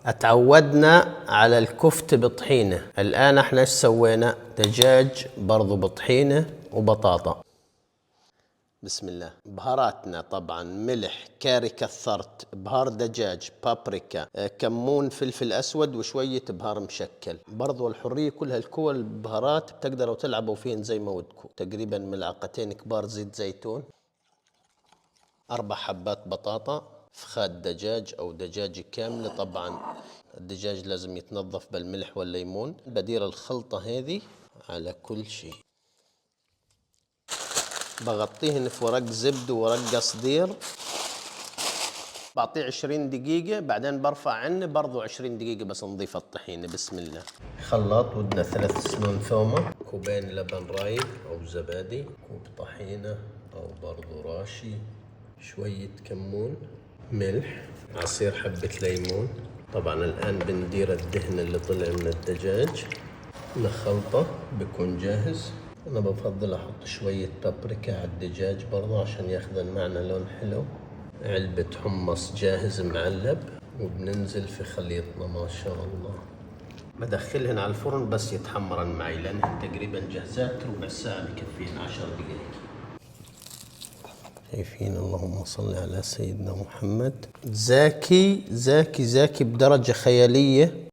اتعودنا على الكفتة بطحينة. الآن احنا ايش سوينا؟ دجاج برضو بطحينة وبطاطا. بسم الله. بهاراتنا طبعا ملح، كاري كثرت، بهار دجاج، بابريكا، كمون، فلفل أسود، وشوية بهار مشكل. برضو الحرية كل هالكوى البهارات بتقدروا تلعبوا فيهن زي ما ودكم. تقريبا ملعقتين كبار زيت زيتون، 4 حبات بطاطا، فخاد دجاج أو دجاجة كاملة. طبعا الدجاج لازم يتنظف بالملح والليمون. بدير الخلطة هذه على كل شيء، بغطيهن في ورق زبدة وورق قصدير، بعطيه 20 دقيقة، بعدين برفع عنه برضو 20 دقيقة بس نضيف الطحينة. بسم الله. خلاط ودنا 3 سنون ثومة، كوبين لبن رايب أو زبادي، كوب طحينة أو برضو راشي، شوية كمون، ملح، عصير حبة ليمون. طبعا الآن بندير الدهن اللي طلع من الدجاج، نخلطه بكون جاهز. أنا بفضل أحط شوية بابريكا على الدجاج برضه عشان ياخذ معنا لون حلو. علبة حمص جاهز معلب، وبننزل في خليطنا ما شاء الله. بدخلهن على الفرن بس يتحمرن معي لأنهن تقريبا جاهزات، ربع ساعة بكفين، 10 دقائق. شايفين؟ اللهم صل على سيدنا محمد. زاكي زاكي زاكي بدرجة خيالية.